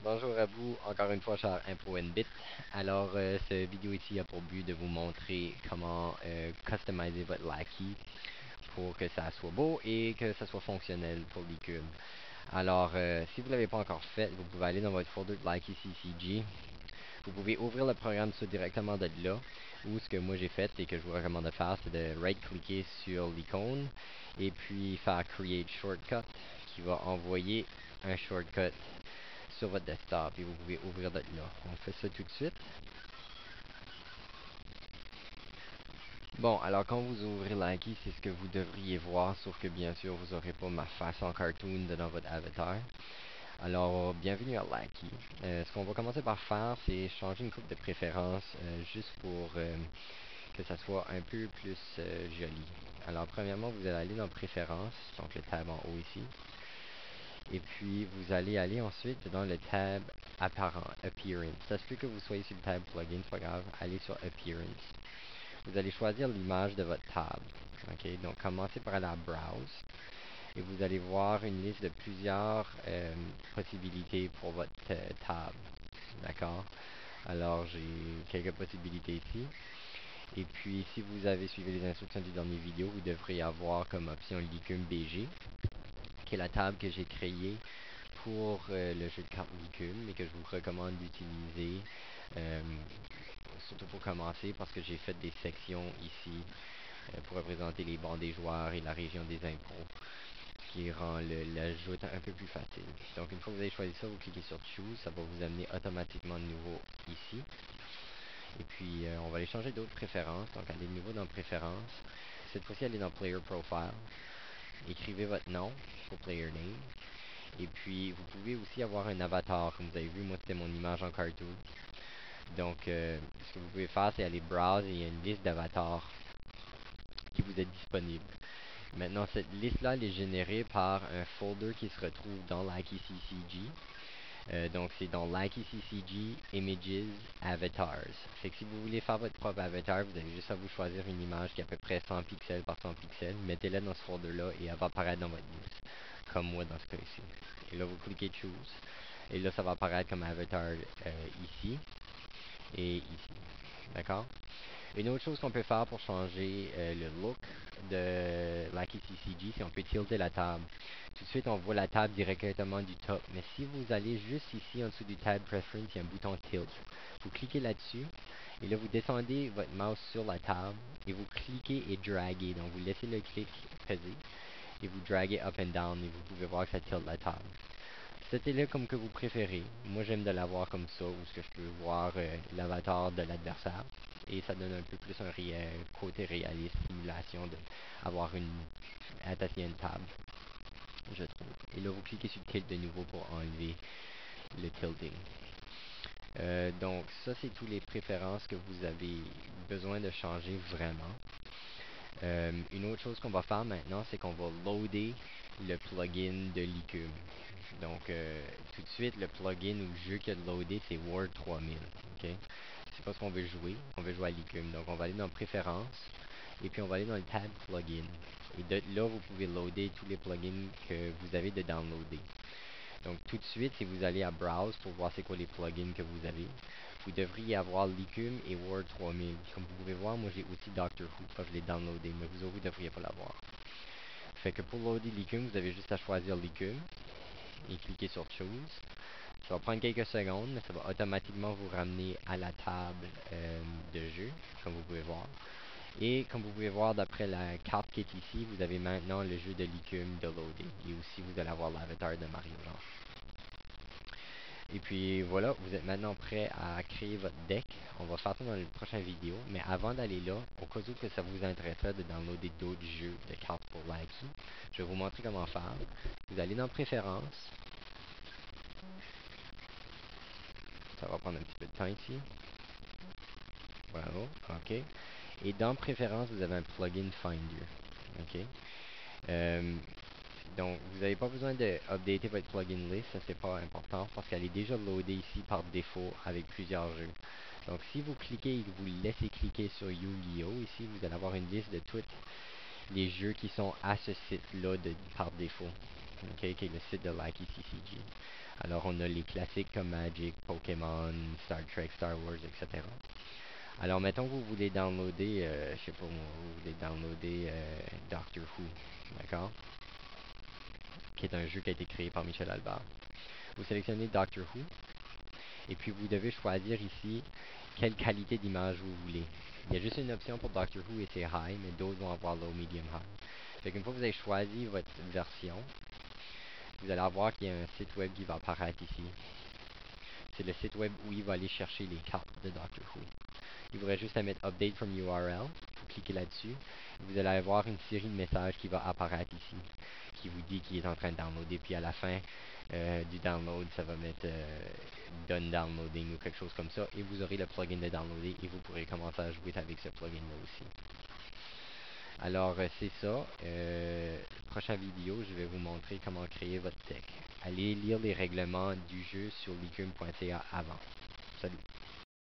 Bonjour à vous, encore une fois, cher InfoNBit. Alors, cette vidéo ici a pour but de vous montrer comment customiser votre Lackey pour que ça soit beau et que ça soit fonctionnel pour l'icône. Alors, si vous ne l'avez pas encore fait, vous pouvez aller dans votre folder de Lackey CCG. Vous pouvez ouvrir le programme directement de là. Ou ce que moi j'ai fait et que je vous recommande de faire, c'est de right-cliquer sur l'icône et puis faire Create Shortcut qui va envoyer un shortcut sur votre desktop et vous pouvez ouvrir de là. On fait ça tout de suite. Bon, alors quand vous ouvrez Lackey, c'est ce que vous devriez voir, sauf que bien sûr, vous n'aurez pas ma face en cartoon dans votre avatar. Alors, bienvenue à Lackey. Ce qu'on va commencer par faire, c'est changer une coupe de préférence juste pour que ça soit un peu plus joli. Alors, premièrement, vous allez aller dans Préférences, donc le tab en haut ici. Et puis, vous allez aller ensuite dans le tab Apparent, Appearance. Ça se peut que vous soyez sur le tab Plugin, c'est pas grave. Allez sur Appearance. Vous allez choisir l'image de votre tab. OK, donc commencez par aller à Browse. Et vous allez voir une liste de plusieurs possibilités pour votre tab. D'accord? Alors, j'ai quelques possibilités ici. Et puis, si vous avez suivi les instructions du dernier vidéo, vous devrez avoir comme option Licum BG, qui est la table que j'ai créée pour le jeu de cartes Licum et que je vous recommande d'utiliser, euh, surtout pour commencer, parce que j'ai fait des sections ici pour représenter les bancs des joueurs et la région des impôts, ce qui rend l'ajout un peu plus facile. Donc, une fois que vous avez choisi ça, vous cliquez sur Choose, ça va vous amener automatiquement de nouveau ici. Et puis, on va aller changer d'autres préférences. Donc, allez de nouveau dans Préférences. Cette fois-ci, allez dans Player Profile. Écrivez votre nom pour Player Name. Et puis, vous pouvez aussi avoir un avatar. Comme vous avez vu, moi, c'était mon image en cartoon. Donc, ce que vous pouvez faire, c'est aller browse et il y a une liste d'avatars qui vous est disponible. Maintenant, cette liste-là, elle est générée par un folder qui se retrouve dans Lackey CCG. Donc, c'est dans Lackey CCG, Images, Avatars. Fait que si vous voulez faire votre propre avatar, vous avez juste à vous choisir une image qui est à peu près 100 pixels par 100 pixels. Mettez-la dans ce folder-là et elle va apparaître dans votre liste. Comme moi dans ce cas-ci. Et là, vous cliquez Choose. Et là, ça va apparaître comme avatar ici et ici. D'accord? Une autre chose qu'on peut faire pour changer le look de Lackey CCG, c'est qu'on peut tilter la table. Tout de suite, on voit la table directement du top. Mais si vous allez juste ici en dessous du tab Preference, il y a un bouton Tilt. Vous cliquez là-dessus. Et là, vous descendez votre mouse sur la table. Et vous cliquez et draguez. Donc, vous laissez le clic peser. Et vous draguez up and down. Et vous pouvez voir que ça tilte la table. C'était-le comme que vous préférez. Moi, j'aime de l'avoir comme ça, où ce que je peux voir l'avatar de l'adversaire. Et ça donne un peu plus un côté réaliste, simulation d'avoir une attaché à une table, je trouve. Et là, vous cliquez sur Tilt de nouveau pour enlever le tilting. Donc, ça, c'est toutes les préférences que vous avez besoin de changer vraiment. Une autre chose qu'on va faire maintenant, c'est qu'on va loader le plugin de Licum. Donc, tout de suite, le plugin ou le jeu qui a loadé, c'est Word 3000. Okay? C'est pas ce qu'on veut jouer. On veut jouer à Licum. Donc, on va aller dans Préférences. Et puis, on va aller dans le tab Plugin. Et de là, vous pouvez loader tous les plugins que vous avez de downloader. Donc, tout de suite, si vous allez à Browse pour voir c'est quoi les plugins que vous avez, vous devriez avoir Licum et Word 3000. Comme vous pouvez voir, moi j'ai aussi Doctor Who. Je l'ai downloadé, mais vous ne devriez pas l'avoir. Fait que pour loader Licum, vous avez juste à choisir Licum et cliquer sur Choose. Ça va prendre quelques secondes, mais ça va automatiquement vous ramener à la table de jeu, comme vous pouvez voir. Et comme vous pouvez voir d'après la carte qui est ici, vous avez maintenant le jeu de Licum de loader. Et aussi vous allez avoir l'avatar de Mario Jean. Et puis voilà, vous êtes maintenant prêt à créer votre deck. On va faire ça dans les prochaines vidéos. Mais avant d'aller là, au cas où que ça vous intéresserait de downloader d'autres jeux de cartes pour Lackey, je vais vous montrer comment faire. Vous allez dans Préférences. Ça va prendre un petit peu de temps ici. Voilà, OK. Et dans Préférences, vous avez un plugin Finder. OK. Donc, vous n'avez pas besoin de updater votre plugin list, ça c'est pas important parce qu'elle est déjà loadée ici par défaut avec plusieurs jeux. Donc, si vous cliquez et que vous laissez cliquer sur Yu-Gi-Oh! Ici, vous allez avoir une liste de tous les jeux qui sont à ce site-là par défaut. OK, qui est le site de Lackey CCG. Alors on a les classiques comme Magic, Pokémon, Star Trek, Star Wars, etc. Alors mettons que vous voulez downloader, je sais pas moi, vous voulez downloader Doctor Who, d'accord? Qui est un jeu qui a été créé par Michel Albert. Vous sélectionnez Doctor Who, et puis vous devez choisir ici quelle qualité d'image vous voulez. Il y a juste une option pour Doctor Who et c'est High, mais d'autres vont avoir Low, Medium, High. Fait qu'une fois que vous avez choisi votre version, vous allez voir qu'il y a un site web qui va apparaître ici. C'est le site web où il va aller chercher les cartes de Doctor Who. Il faudrait juste à mettre Update from URL. Vous cliquez là-dessus. Vous allez avoir une série de messages qui va apparaître ici, qui vous dit qu'il est en train de downloader. Puis à la fin du download, ça va mettre Done Downloading ou quelque chose comme ça. Et vous aurez le plugin de downloader et vous pourrez commencer à jouer avec ce plugin-là aussi. Alors c'est ça. Prochaine vidéo, je vais vous montrer comment créer votre deck. Allez lire les règlements du jeu sur leagueroom.ca avant. Salut!